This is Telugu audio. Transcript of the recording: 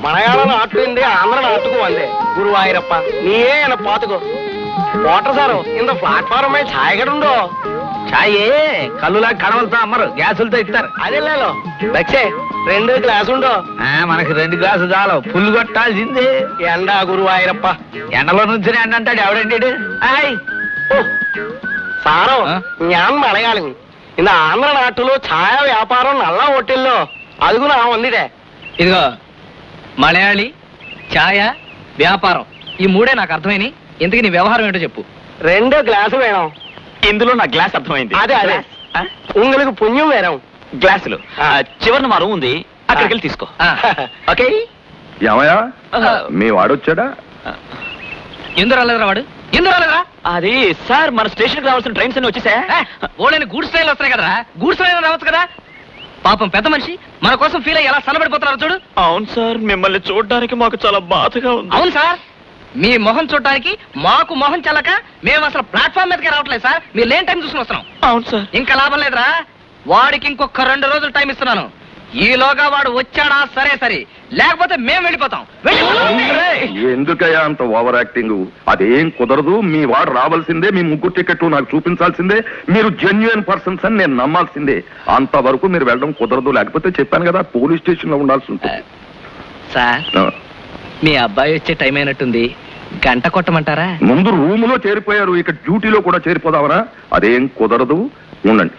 മലയാള നാട്ടിന്റെ ആന്ധ്ര നാട്ടുకు വന്നേ ഗുരുവായൂരപ്പ നീയേ എന്നെ പാത്തുക്കോ వాటర్ సారు ఇంత ప్లాట్ఫారం మీద ఛాయ్ కూడా ఉండో ఛాయ్ కళ్ళులా కడవలతో అమ్మరు గ్యాసులతో ఇస్తారు అదే లేలో దక్షే 2 గ్లాసు ఉండో మనకి 2 గ్లాసు చాలు ఫుల్ కొట్టాల్సిందే ఎండ గురువాయూరప్ప ఎండలో నుంచి ఎండ అంటాడు ఎవడండి సారో ഞാൻ മലയാളി இந்த ఆంధ్ర నాటులో ఛాయ వ్యాపారం నల్ల హోటల్లో అదుగునా ఉందిడే ఇదిగో మలయాళి ఛాయ వ్యాపారం ఈ మూడే నాకు అర్థమైని ఇంతకీ నీ వ్యవహారం ఏంటో చెప్పు 2 గ్లాసు వేణం ఇందులో నా గ్లాస్ అర్థమైంది అదే అదే உங்களுக்கு పుణ్యం వేరం గ్లాసులు చివరిన మా రూమ్ ఉంది అక్కడికి వెళ్ళి తీసుకో ఓకే ఏమయ్యా మీ వాడొచ్చాడా ఎందుకు రాలేదురా వాడు ఎందుకు రాలేదురా అది సార్ మన స్టేషన్కి రావాల్సిన ట్రైన్స్ అన్ని వచ్చేసా ఓళ్ళని గూడ్స్ ట్రైన్లు వస్తున్నాయి కదరా గూడ్స్ ట్రైన్ రావచ్చు కదా పాపం పెద్ద మనిషి మన కోసం ఫీల్ అయ్యి ఎలా సన్నబడిపోతున్నారు చూడు అవును సార్ మిమ్మల్ని చూడడానికి మాకు చాలా బాధగా ఉంది అవును సార్ మీ మొహం చూడడానికి మాకు మొహం చల్లక మేము అసలు ప్లాట్ఫామ్ మీదకి రావట్లేదు సార్ మీరు లేని టైం చూసుకుని వస్తున్నాం అవును సార్ ఇంకా లాభం లేదురా వాడికి ఇంకొక 2 రోజులు టైం ఇస్తున్నాను ఈలోగా వాడు వచ్చాడా సరే సరే లేకపోతే మేము వెళ్ళిపోతాం ఎందుకయ్యా అంత ఓవర్ యాక్టింగ్ అదేం కుదరదు మీ వాడు రావాల్సిందే మీ 3 టికెట్లు నాకు చూపించాల్సిందే మీరు జెన్యున్ పర్సన్స్ అని నేను నమ్మాల్సిందే అంతవరకు మీరు వెళ్ళడం కుదరదు లేకపోతే చెప్పాను కదా పోలీస్ స్టేషన్ లో ఉండాల్సి ఉంటుంది సార్ మీ అబ్బాయి వచ్చే టైం అయినట్టుంది గంట కొట్టమంటారా ముందు రూమ్ లో చేరిపోయారు ఇక డ్యూటీలో కూడా చేరిపోదామరా అదేం కుదరదు ఉండండి